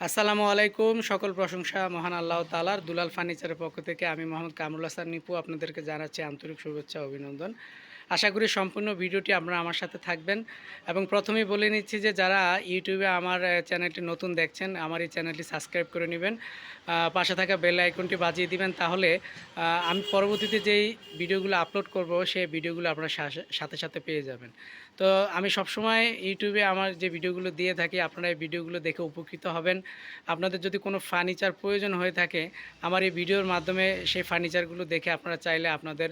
আসসালামু আলাইকুম। সকল প্রশংসা মহান আল্লাহ তাআলার। দুলাল ফার্নিচারের পক্ষ থেকে আমি মোহাম্মদ কামরুল হাসান নিপু আপনাদেরকে জানাচ্ছি আন্তরিক শুভেচ্ছা ও অভিনন্দন। আশা করি সম্পূর্ণ ভিডিওটি আপনারা আমার সাথে থাকবেন এবং প্রথমেই বলে নিচ্ছি যে যারা ইউটিউবে আমার চ্যানেলটি নতুন দেখছেন আমার এই চ্যানেলটি সাবস্ক্রাইব করে নেবেন, পাশে থাকা বেল আইকনটি বাজিয়ে দিবেন, তাহলে আমি পরবর্তীতে যেই ভিডিওগুলো আপলোড করব সেই ভিডিওগুলো আপনারা সাথে সাথে পেয়ে যাবেন। তো আমি সবসময় ইউটিউবে আমার যে ভিডিওগুলো দিয়ে থাকি আপনারা এই ভিডিওগুলো দেখে উপকৃত হবেন। আপনাদের যদি কোনো ফার্নিচার প্রয়োজন হয়ে থাকে আমার এই ভিডিওর মাধ্যমে সেই ফার্নিচারগুলো দেখে আপনারা চাইলে আপনাদের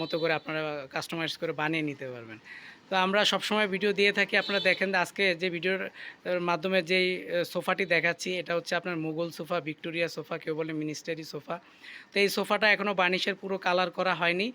মতো করে আপনারা কাস্টমাইজ করে বানিয়ে নিতে পারবেন। তো আমরা সবসময় ভিডিও দিয়ে থাকি, আপনারা দেখেন আজকে যে ভিডিওর মাধ্যমে যেই সোফাটি দেখাচ্ছি এটা হচ্ছে আপনার মুঘল সোফা, ভিক্টোরিয়া সোফা, কেউ বলে মিনিস্টারি সোফা। তো এই সোফাটা এখনও বার্নিশের পুরো কালার করা হয়নি।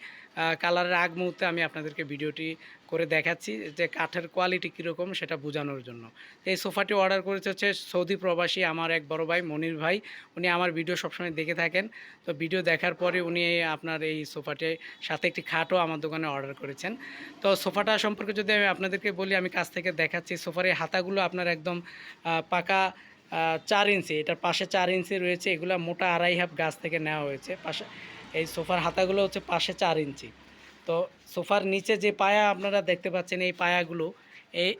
কালারের আগ মুহূর্তে আমি আপনাদেরকে ভিডিওটি করে দেখাচ্ছি যে কাঠের কোয়ালিটি কীরকম সেটা বোঝানোর জন্য। এই সোফাটি অর্ডার করেছে হচ্ছে সৌদি প্রবাসী আমার এক বড় ভাই মনির ভাই। উনি আমার ভিডিও সবসময় দেখে থাকেন। তো ভিডিও দেখার পরে উনি আপনার এই সোফাটির সাথে একটি খাটও আমার দোকানে অর্ডার করেছেন। তো সোফাটা সম্পর্কে যদি আমি আপনাদেরকে বলি, আমি কাছ থেকে দেখাচ্ছি। সোফার এই হাতাগুলো আপনার একদম পাকা 4 ইঞ্চি, এটার পাশে 4 ইঞ্চি রয়েছে। এগুলো মোটা 2.5 হাত গাছ থেকে নেওয়া হয়েছে। পাশে এই সোফার হাতাগুলো হচ্ছে পাশে 4 ইঞ্চি। তো সোফার নিচে যে পায়া আপনারা দেখতে পাচ্ছেন এই পায়াগুলো,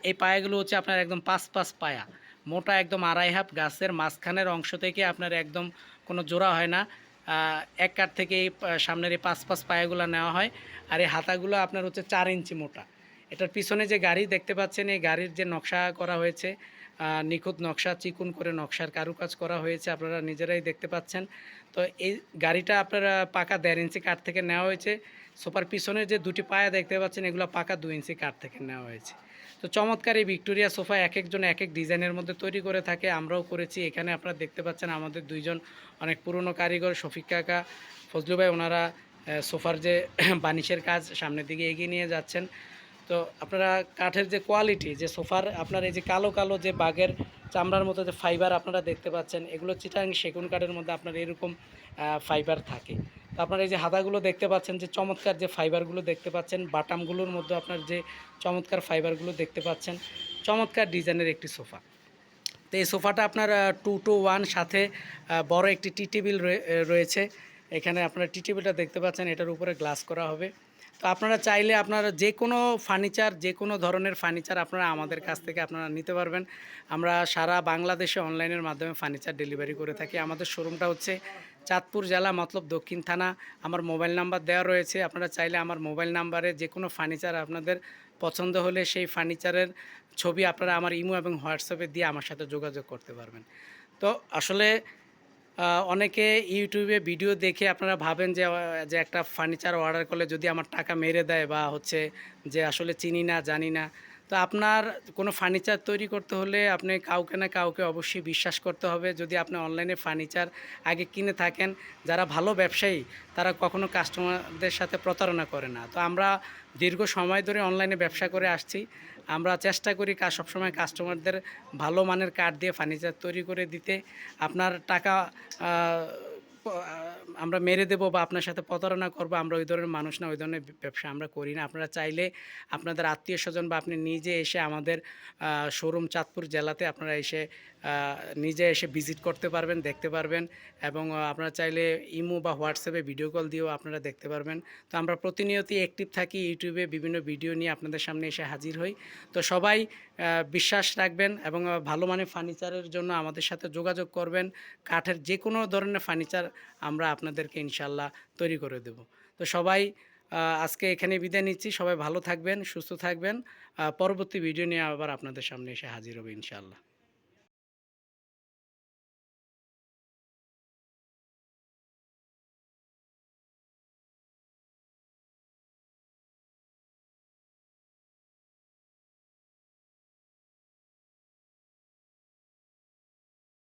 এই পায়াগুলো হচ্ছে আপনার একদম 5 পায়া মোটা, একদম 2.5 হাত গাছের মাঝখানের অংশ থেকে আপনার একদম কোনো জোড়া হয় না। এক কাঠ থেকে এই সামনের এই 5 পায়াগুলো নেওয়া হয়। আর এই হাতাগুলো আপনার হচ্ছে 4 ইঞ্চি মোটা। এটার পিছনে যে গাড়ি দেখতে পাচ্ছেন এই গাড়ির যে নকশা করা হয়েছে, নিখুঁত নকশা, চিকুন করে নকশার কারুকাজ করা হয়েছে, আপনারা নিজেরাই দেখতে পাচ্ছেন। তো এই গাড়িটা আপনারা পাকা 1.5 ইঞ্চি কাঠ থেকে নেওয়া হয়েছে। সোফার পিছনের যে দুটি পায়া দেখতে পাচ্ছেন এগুলো পাকা 2 ইঞ্চি কাঠ থেকে নেওয়া হয়েছে। তো চমৎকার এই ভিক্টোরিয়া সোফা এক একজন এক এক ডিজাইনের মধ্যে তৈরি করে থাকে, আমরাও করেছি। এখানে আপনারা দেখতে পাচ্ছেন আমাদের দুইজন অনেক পুরনো কারিগর শফিক কাকা, ফজলু ভাই, ওনারা সোফার যে বানিশের কাজ সামনের দিকে এগিয়ে নিয়ে যাচ্ছেন। তো আপনারা কাঠের যে কোয়ালিটি, যে সোফার আপনার এই যে কালো কালো যে বাঘের চামড়ার মতো যে ফাইবার আপনারা দেখতে পাচ্ছেন, এগুলো চিটাং সেগুন কাঠের মধ্যে আপনার এরকম ফাইবার থাকে। তো আপনারা এই যে হাতাগুলো দেখতে পাচ্ছেন, যে চমৎকার যে ফাইবারগুলো দেখতে পাচ্ছেন, বাটামগুলোর মধ্যে আপনার যে চমৎকার ফাইবারগুলো দেখতে পাচ্ছেন, চমৎকার ডিজাইনের একটি সোফা। তো এই সোফাটা আপনার 2-to-1 সাথে বড় একটি টি টেবিল রয়েছে। এখানে আপনারা টি টেবিলটা দেখতে পাচ্ছেন, এটার উপরে গ্লাস করা হবে। তো আপনারা চাইলে আপনারা যে কোনো ফার্নিচার, যে কোনো ধরনের ফার্নিচার আপনারা আমাদের কাছ থেকে আপনারা নিতে পারবেন। আমরা সারা বাংলাদেশে অনলাইনের মাধ্যমে ফার্নিচার ডেলিভারি করে থাকি। আমাদের শোরুমটা হচ্ছে চাঁদপুর জেলা, মতলব দক্ষিণ থানা। আমার মোবাইল নাম্বার দেওয়া রয়েছে, আপনারা চাইলে আমার মোবাইল নাম্বারে যে কোনো ফার্নিচার আপনাদের পছন্দ হলে সেই ফার্নিচারের ছবি আপনারা আমার ইমো এবং হোয়াটসঅ্যাপে দিয়ে আমার সাথে যোগাযোগ করতে পারবেন। তো আসলে অনেকে ইউটিউবে ভিডিও দেখে আপনারা ভাবেন যে একটা ফার্নিচার অর্ডার করলে যদি আমার টাকা মেরে দেয় বা হচ্ছে যে আসলে চিনি না জানি না। তো আপনার কোনো ফার্নিচার তৈরি করতে হলে আপনি কাউকে না কাউকে অবশ্যই বিশ্বাস করতে হবে। যদি আপনি অনলাইনে ফার্নিচার আগে কিনে থাকেন, যারা ভালো ব্যবসায়ী তারা কখনো কাস্টমারদের সাথে প্রতারণা করে না। তো আমরা দীর্ঘ সময় ধরে অনলাইনে ব্যবসা করে আসছি। আমরা চেষ্টা করি সবসময় কাস্টমারদের ভালো মানের কাঠ দিয়ে ফার্নিচার তৈরি করে দিতে। আপনার টাকা আমরা মেরে দেবো বা আপনার সাথে প্রতারণা করবো, আমরা ওই ধরনের মানুষ না, ওই ধরনের ব্যবসা আমরা করি না। আপনারা চাইলে আপনাদের আত্মীয় স্বজন বা আপনি নিজে এসে আমাদের শোরুম চাঁদপুর জেলাতে আপনারা এসে নিজে এসে ভিজিট করতে পারবেন, দেখতে পারবেন এবং আপনারা চাইলে ইমো বা হোয়াটসঅ্যাপে ভিডিও কল দিয়েও আপনারা দেখতে পারবেন। তো আমরা প্রতিনিয়তই অ্যাক্টিভ থাকি, ইউটিউবে বিভিন্ন ভিডিও নিয়ে আপনাদের সামনে এসে হাজির হই। তো সবাই বিশ্বাস রাখবেন এবং ভালো মানের ফার্নিচারের জন্য আমাদের সাথে যোগাযোগ করবেন। কাঠের যে কোনো ধরনের ফার্নিচার আমরা আপনাদেরকে ইনশাল্লাহ তৈরি করে দেব। তো সবাই আজকে এখানে বিদায় নিচ্ছি। সবাই ভালো থাকবেন, সুস্থ থাকবেন। পরবর্তী ভিডিও নিয়ে আবার আপনাদের সামনে এসে হাজির হবে ইনশাল্লাহ।